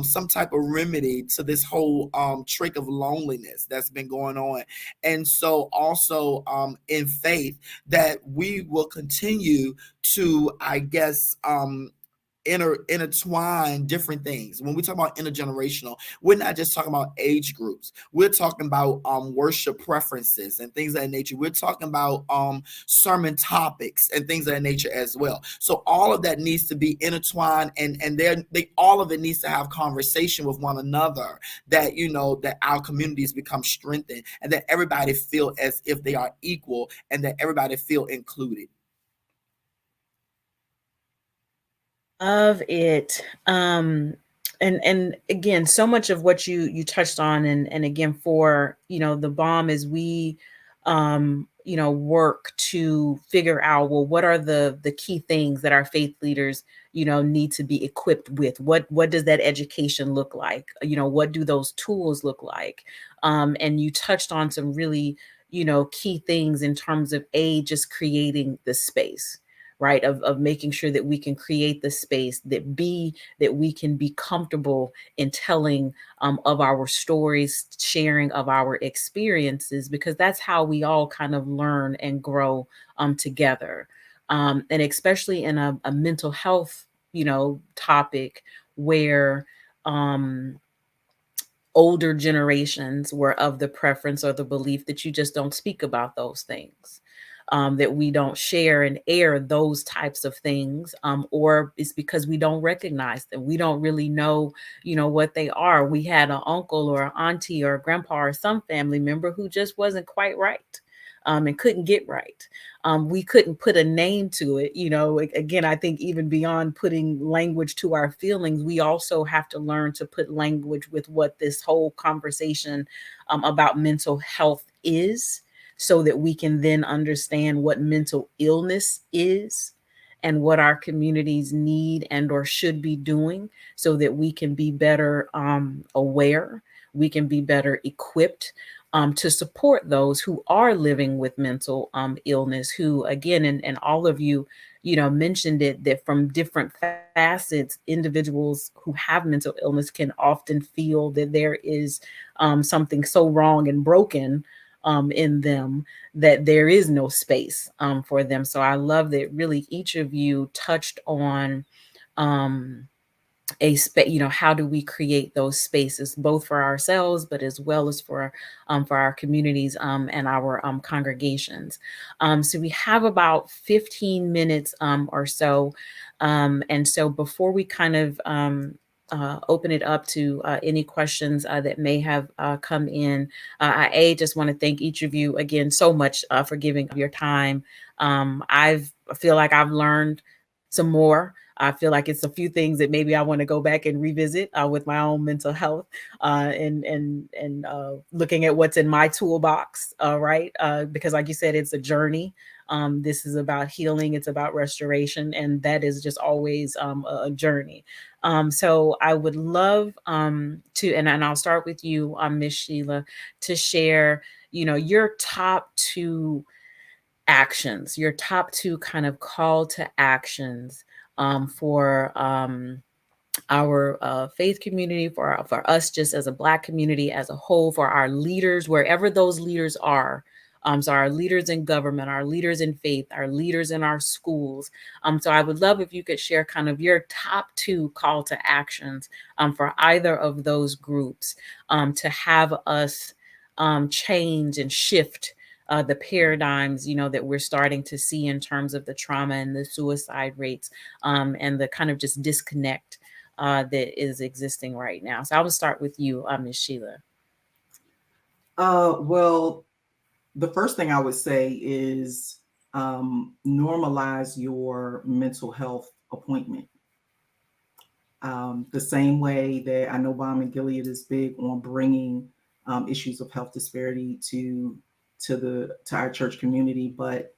some type of remedy to this whole trick of loneliness that's been going on. And so also in faith that we will continue to, I guess, intertwine different things. When we talk about intergenerational, we're not just talking about age groups. We're talking about worship preferences and things of that nature. We're talking about sermon topics and things of that nature as well. So all of that needs to be intertwined, and all of it needs to have conversation with one another, that that our communities become strengthened and that everybody feel as if they are equal and that everybody feel included. Love it. And again, so much of what you touched on, and again, for the bomb, is we work to figure out, well, what are the key things that our faith leaders need to be equipped with. What does that education look like? What do those tools look like? And you touched on some really key things in terms of just creating the space, right, of making sure that we can create the space, that we can be comfortable in telling of our stories, sharing of our experiences, because that's how we all kind of learn and grow together. And especially in a mental health topic, where older generations were of the preference or the belief that you just don't speak about those things, that we don't share and air those types of things, or it's because we don't recognize them. We don't really know, what they are. We had an uncle or an auntie or a grandpa or some family member who just wasn't quite right, and couldn't get right. We couldn't put a name to it. Again, I think even beyond putting language to our feelings, we also have to learn to put language with what this whole conversation about mental health is, so that we can then understand what mental illness is and what our communities need and or should be doing, so that we can be better aware, we can be better equipped to support those who are living with mental illness, who, again, and all of you, mentioned it, that from different facets, individuals who have mental illness can often feel that there is something so wrong and broken in them, that there is no space for them. So I love that really each of you touched on a space. How do we create those spaces, both for ourselves, but as well as for our communities and our congregations. So we have about 15 minutes or so, and so before we kind of open it up to any questions that may have come in, I just want to thank each of you again so much for giving your time. I feel like I've learned some more. I feel like it's a few things that maybe I want to go back and revisit with my own mental health, and looking at what's in my toolbox, right? Because like you said, it's a journey. This is about healing. It's about restoration, and that is just always a journey. So I would love to, and I'll start with you, Miss Sheila, to share, your top two actions, your top two kind of call to actions for our faith community, for us just as a Black community as a whole, for our leaders, wherever those leaders are. So our leaders in government, our leaders in faith, our leaders in our schools. So I would love if you could share kind of your top two call to actions for either of those groups to have us change and shift the paradigms, that we're starting to see in terms of the trauma and the suicide rates, and the kind of just disconnect that is existing right now. So I will start with you, Ms. Sheila. Well, the first thing I would say is normalize your mental health appointment. The same way that I know Balm and Gilead is big on bringing issues of health disparity to our church community, but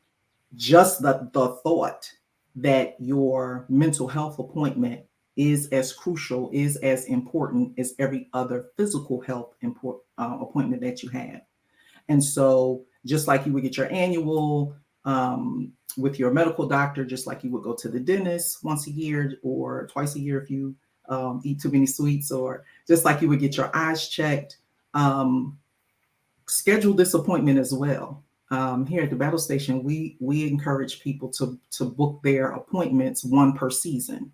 just the thought that your mental health appointment is as crucial, is as important as every other physical health appointment that you have. And so, just like you would get your annual with your medical doctor, just like you would go to the dentist once a year or twice a year if you eat too many sweets, or just like you would get your eyes checked, schedule this appointment as well. Here at the battle station, we encourage people to book their appointments one per season,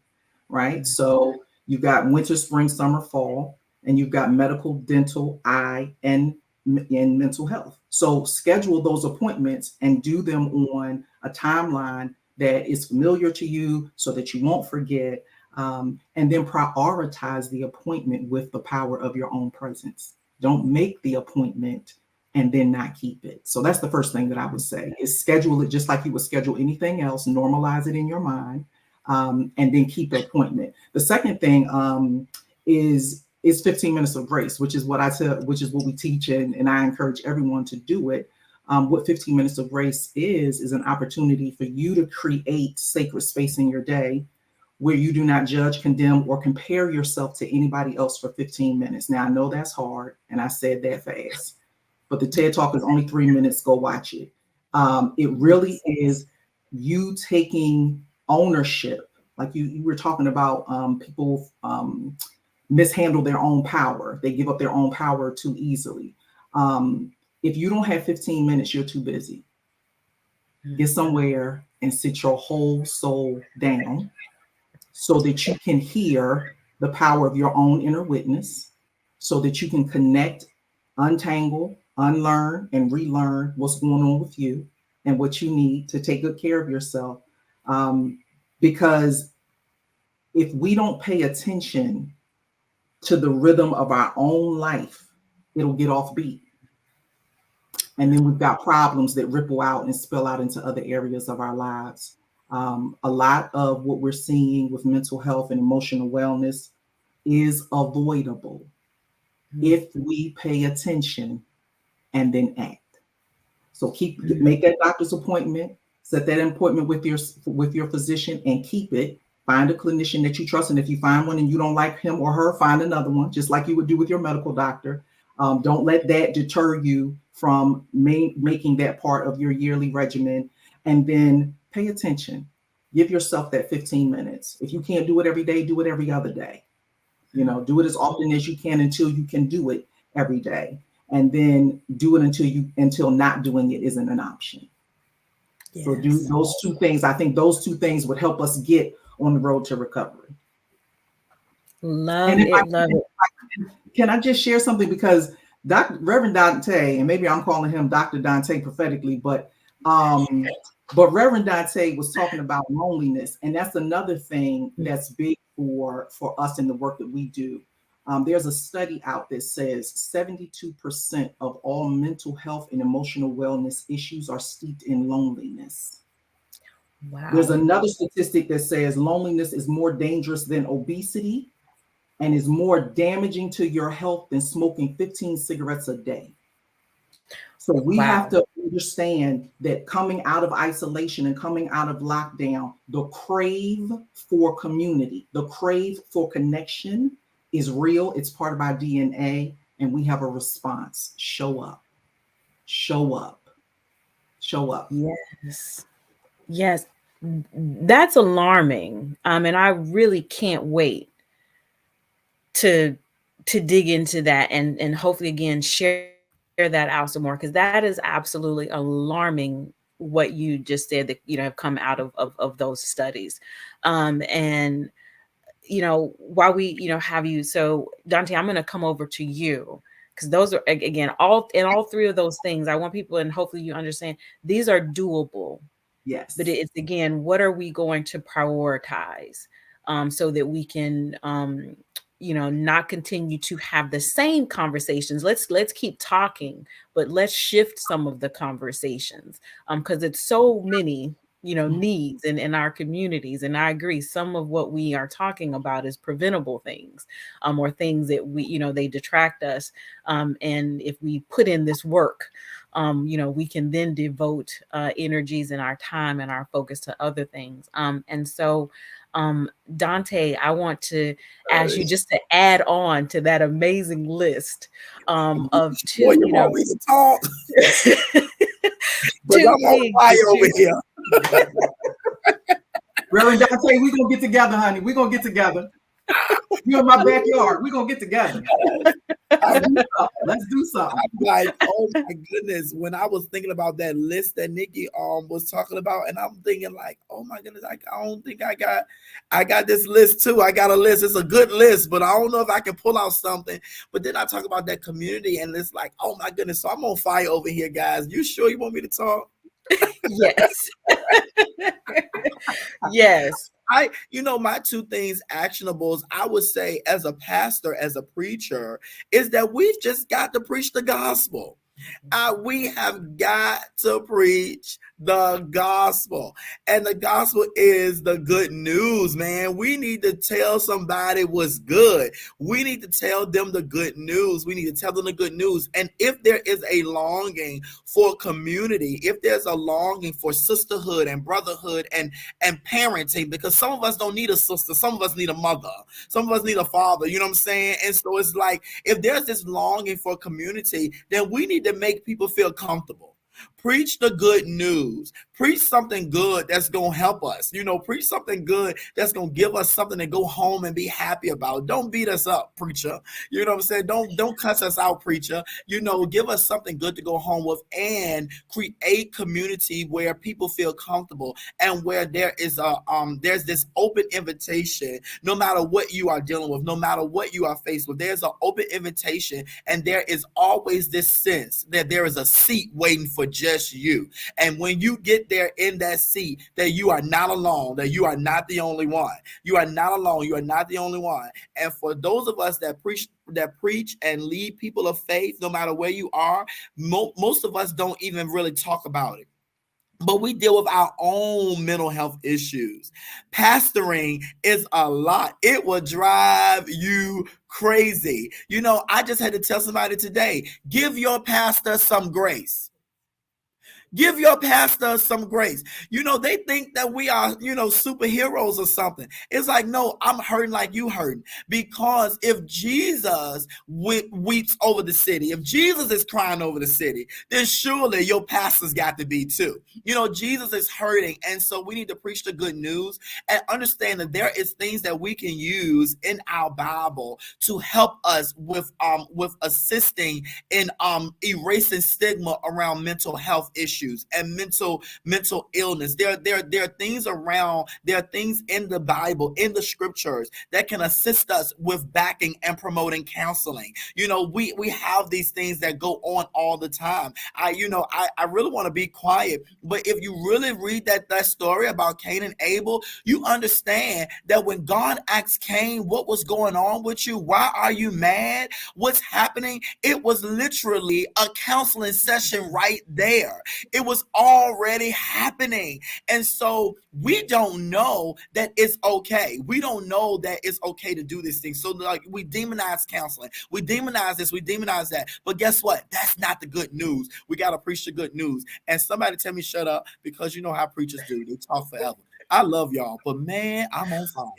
right? Mm-hmm. So you've got winter, spring, summer, fall, and you've got medical, dental, eye, and mental health. So schedule those appointments and do them on a timeline that is familiar to you so that you won't forget, and then prioritize the appointment with the power of your own presence. Don't make the appointment and then not keep it. So that's the first thing that I would say, is schedule it just like you would schedule anything else, normalize it in your mind, and then keep the appointment. The second thing is 15 minutes of grace, which is what we teach, and I encourage everyone to do it. What 15 minutes of grace is an opportunity for you to create sacred space in your day where you do not judge, condemn, or compare yourself to anybody else for 15 minutes. Now, I know that's hard, and I said that fast, but the TED Talk is only 3 minutes. Go watch it. It really is you taking ownership. Like you were talking about, people mishandle their own power. They give up their own power too easily. If you don't have 15 minutes, you're too busy. Get somewhere and sit your whole soul down so that you can hear the power of your own inner witness, so that you can connect, untangle, unlearn, and relearn what's going on with you and what you need to take good care of yourself. Because if we don't pay attention to the rhythm of our own life, it'll get off beat. And then we've got problems that ripple out and spill out into other areas of our lives. A lot of what we're seeing with mental health and emotional wellness is avoidable if we pay attention and then act. So make that doctor's appointment, set that appointment with your physician, and keep it. Find a clinician that you trust, and if you find one and you don't like him or her, find another one, just like you would do with your medical doctor. Don't let that deter you from making that part of your yearly regimen, and then pay attention. Give yourself that 15 minutes. If you can't do it every day, do it every other day. Do it as often as you can until you can do it every day, and then do it until not doing it isn't an option. Yes. So do those two things. I think those two things would help us get on the road to recovery. Love it. Can I just share something? Because Reverend Dante, and maybe I'm calling him Dr. Dante prophetically, but Reverend Dante was talking about loneliness, and that's another thing that's big for us in the work that we do. There's a study out that says 72% of all mental health and emotional wellness issues are steeped in loneliness. Wow. There's another statistic that says loneliness is more dangerous than obesity and is more damaging to your health than smoking 15 cigarettes a day. So we have to understand that coming out of isolation and coming out of lockdown, the crave for community, the crave for connection is real. It's part of our DNA, and we have a response. Show up. Show up. Show up. Yes. That's alarming. And I really can't wait to dig into that and hopefully again share that out some more, because that is absolutely alarming what you just said that have come out of those studies. And while we have you, so Dante, I'm going to come over to you, because those are again all three of those things I want people, and hopefully you understand, these are doable. But Yes. it's again, what are we going to prioritize, so that we can not continue to have the same conversations. Let's keep talking, but let's shift some of the conversations, because it's so many needs in our communities. And I agree, some of what we are talking about is preventable things, or things that they detract us, and if we put in this work, we can then devote energies and our time and our focus to other things. And so, Dante, I want to ask you just to add on to that amazing list, of Boy, two, you want me to talk? But two I'm on things fire that over you. here. Reverend Dante, we're gonna get together, honey. We're gonna get together. You in my backyard. We're gonna get together. Let's do something. Let's do something. I'm like, oh my goodness. When I was thinking about that list that Nikki was talking about, and I'm thinking like, oh my goodness, I don't think I got this list too. I got a list. It's a good list, but I don't know if I can pull out something. But then I talk about that community, and it's like, oh my goodness. So I'm on fire over here, guys. You sure you want me to talk? Yes. Yes. My two things actionables, I would say as a pastor, as a preacher, is that we've just got to preach the gospel. We have got to preach the gospel. And the gospel is the good news, man. We need to tell somebody what's good. We need to tell them the good news. We need to tell them the good news. And if there is a longing for community, if there's a longing for sisterhood and brotherhood and parenting, because some of us don't need a sister, some of us need a mother, some of us need a father, you know what I'm saying? And so it's like, if there's this longing for community, then we need to make people feel comfortable. Preach the good news. Preach something good that's going to help us. Preach something good that's going to give us something to go home and be happy about. Don't beat us up, preacher. You know what I'm saying? Don't cuss us out, preacher. Give us something good to go home with, and create community where people feel comfortable, and where there is there's this open invitation, no matter what you are dealing with, no matter what you are faced with. There's an open invitation, and there is always this sense that there is a seat waiting for just you. And when you get there in that seat, that you are not alone, that you are not the only one. You are not alone. You are not the only one. And for those of us that preach and lead people of faith, no matter where you are, most of us don't even really talk about it. But we deal with our own mental health issues. Pastoring is a lot. It will drive you crazy. I just had to tell somebody today, give your pastor some grace. Give your pastor some grace. They think that we are, superheroes or something. It's like, no, I'm hurting like you hurting. Because if Jesus weeps over the city, if Jesus is crying over the city, then surely your pastor's got to be too. Jesus is hurting. And so we need to preach the good news and understand that there is things that we can use in our Bible to help us with assisting in erasing stigma around mental health issues and mental illness. There are things around, there are things in the Bible, in the scriptures, that can assist us with backing and promoting counseling. We have these things that go on all the time. I really want to be quiet, but if you really read that story about Cain and Abel, you understand that when God asked Cain, what was going on with you? Why are you mad? What's happening? It was literally a counseling session right there. It was already happening. And so we don't know that it's okay. We don't know that it's okay to do this thing. So like, we demonize counseling. We demonize this. We demonize that. But guess what? That's not the good news. We got to preach the good news. And somebody tell me shut up, because you know how preachers do. They talk forever. I love y'all, but man, I'm on fire.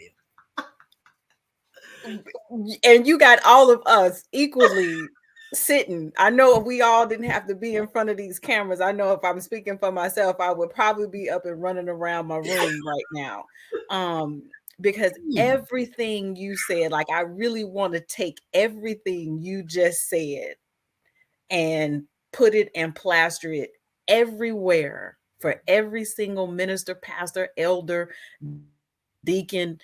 And you got all of us equally sitting. I know if we all didn't have to be in front of these cameras, I know if I'm speaking for myself, I would probably be up and running around my room right now. because Mm. everything you said, like I really want to take everything you just said and put it and plaster it everywhere for every single minister, pastor, elder, deacon,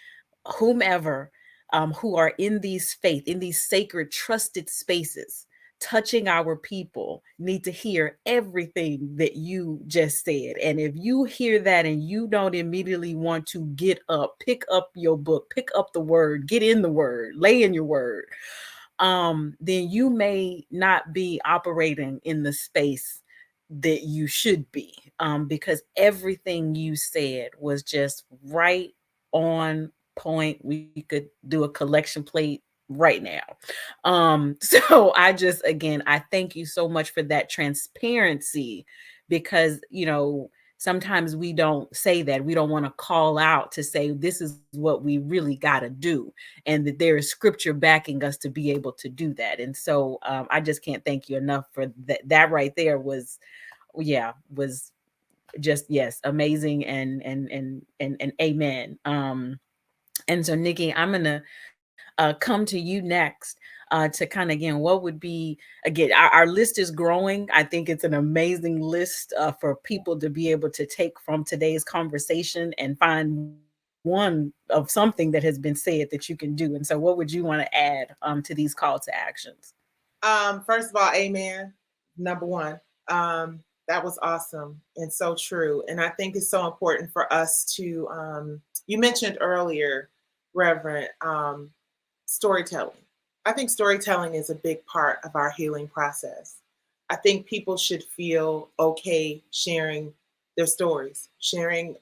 whomever, who are in these faith, in these sacred, trusted spaces, touching our people, need to hear everything that you just said. And if you hear that and you don't immediately want to get up, pick up your book, pick up the word, get in the word, lay in your word, then you may not be operating in the space that you should be, because everything you said was just right on point. We could do a collection plate right now. So I just, again, I thank you so much for that transparency, because, sometimes we don't say that. We don't want to call out to say, this is what we really got to do, and that there is scripture backing us to be able to do that. And so I just can't thank you enough for that. That right there was, yeah, was just, yes, amazing, and amen. And so Nikki, I'm gonna come to you next, to kind of, again, what would be, again, our list is growing. I think it's an amazing list, for people to be able to take from today's conversation and find one of something that has been said that you can do. And so what would you want to add, to these call to actions? First of all, amen. Number one. That was awesome and so true. And I think it's so important for us to, you mentioned earlier, Reverend, storytelling. I think storytelling is a big part of our healing process. I think people should feel okay sharing their stories, sharing,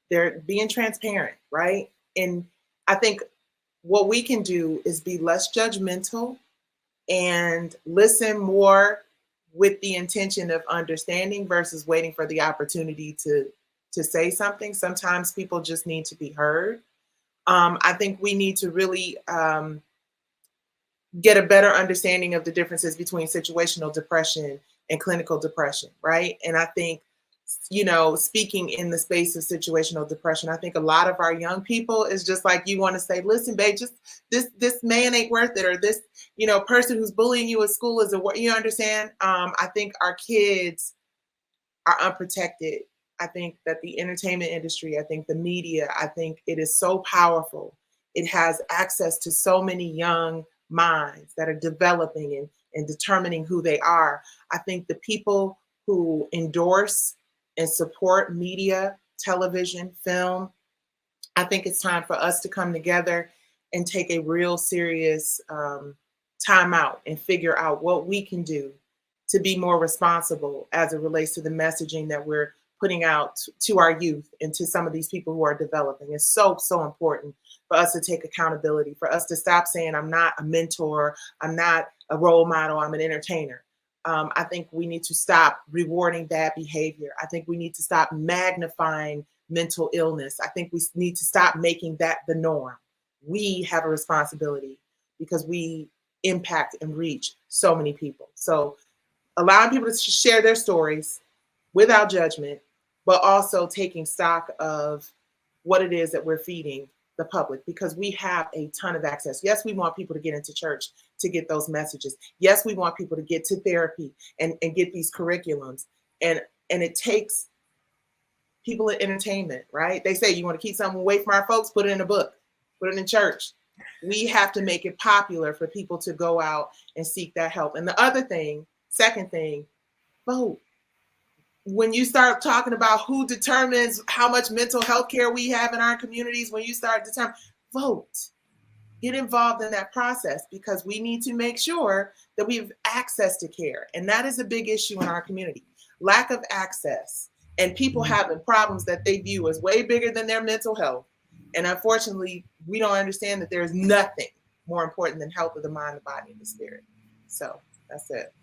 their being transparent, right? And I think what we can do is be less judgmental and listen more with the intention of understanding versus waiting for the opportunity to say something. Sometimes people just need to be heard. I think we need to really get a better understanding of the differences between situational depression and clinical depression, right? And I think, speaking in the space of situational depression, I think a lot of our young people is just like, you want to say, listen, babe, just this man ain't worth it, or this, person who's bullying you at school is you understand? I think our kids are unprotected. I think that the entertainment industry, I think the media, I think it is so powerful. It has access to so many young minds that are developing and determining who they are. I think the people who endorse and support media, television, film, I think it's time for us to come together and take a real serious time out and figure out what we can do to be more responsible as it relates to the messaging that we're putting out to our youth and to some of these people who are developing. It's so, so important for us to take accountability, for us to stop saying, I'm not a mentor, I'm not a role model, I'm an entertainer. I think we need to stop rewarding bad behavior. I think we need to stop magnifying mental illness. I think we need to stop making that the norm. We have a responsibility because we impact and reach so many people. So allowing people to share their stories without judgment, but also taking stock of what it is that we're feeding the public, because we have a ton of access. Yes, we want people to get into church to get those messages. Yes, we want people to get to therapy and get these curriculums. And it takes people in entertainment, right? They say, you want to keep something away from our folks, put it in a book, put it in church. We have to make it popular for people to go out and seek that help. And the other thing, second thing, vote. When you start talking about who determines how much mental health care we have in our communities, when you start determining, vote. Get involved in that process, because we need to make sure that we have access to care. And that is a big issue in our community. Lack of access, and people having problems that they view as way bigger than their mental health. And unfortunately, we don't understand that there's nothing more important than health of the mind, the body, and the spirit. So that's it.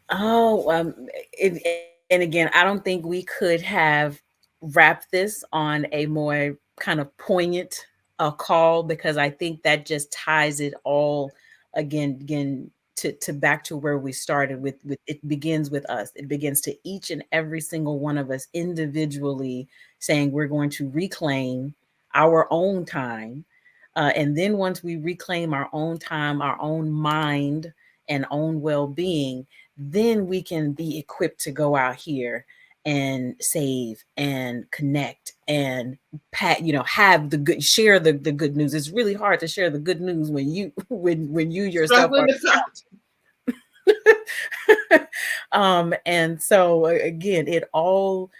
Oh, and again, I don't think we could have wrapped this on a more kind of poignant call, because I think that just ties it all again to back to where we started with it begins with us. It begins to each and every single one of us individually saying we're going to reclaim our own time. And then once we reclaim our own time, our own mind, and own well being, then we can be equipped to go out here and save and connect and have the good, share the good news. It's really hard to share the good news when you when you yourself Struggling are. to find. And so again, it all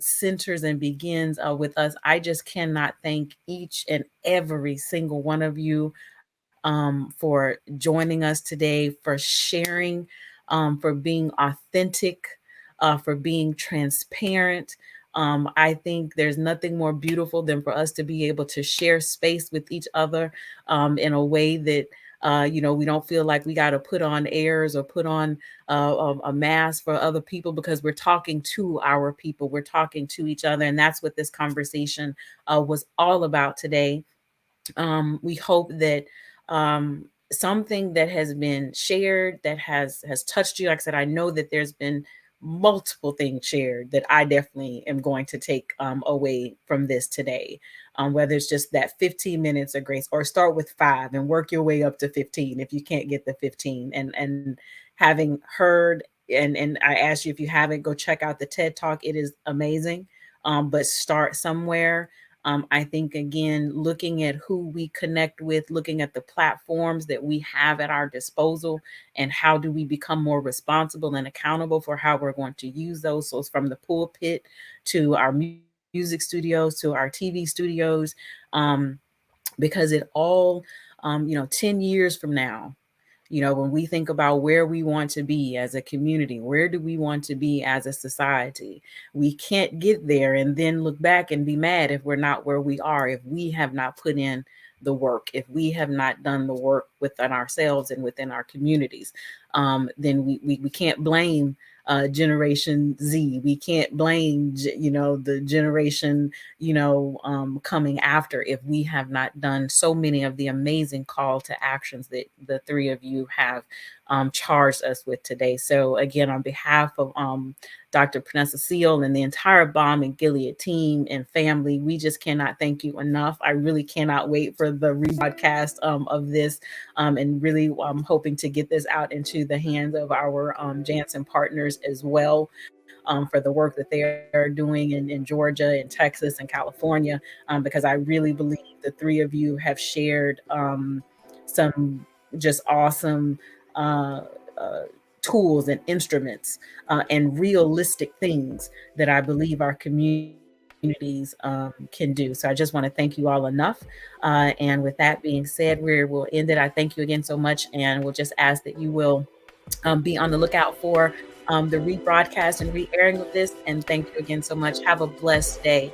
centers and begins with us. I just cannot thank each and every single one of you for joining us today, for sharing, for being authentic, for being transparent. I think there's nothing more beautiful than for us to be able to share space with each other in a way that we don't feel like we got to put on airs or put on a mask for other people, because we're talking to our people, we're talking to each other, and that's what this conversation was all about today. We hope that something that has been shared that has touched you. Like I said, I know that there's been multiple things shared that I definitely am going to take away from this today. Whether it's just that 15 minutes of grace, or start with 5 and work your way up to 15 if you can't get the 15. And having heard, and I ask you, if you haven't, go check out the TED Talk. It is amazing. But start somewhere. I think, again, looking at who we connect with, looking at the platforms that we have at our disposal, and how do we become more responsible and accountable for how we're going to use those. So it's from the pulpit to our music studios to our TV studios, because it all, 10 years from now, when we think about where we want to be as a community, where do we want to be as a society, we can't get there and then look back and be mad if we're not where we are, if we have not put in the work, if we have not done the work within ourselves and within our communities. Then we can't blame Generation Z. We can't blame, the generation, coming after, if we have not done so many of the amazing call to actions that the three of you have charged us with today. So again, on behalf of Dr. Panessa Seal and the entire Balm and Gilead team and family, we just cannot thank you enough. I really cannot wait for the rebroadcast of this, and really hoping to get this out into the hands of our Janssen partners as well, for the work that they are doing in Georgia and Texas and California, because I really believe the three of you have shared some just awesome uh, uh, tools and instruments and realistic things that I believe our communities can do. So I just want to thank you all enough. And with that being said, we'll end it. I thank you again so much, and we'll just ask that you will be on the lookout for the rebroadcast and re airing of this. And thank you again so much. Have a blessed day.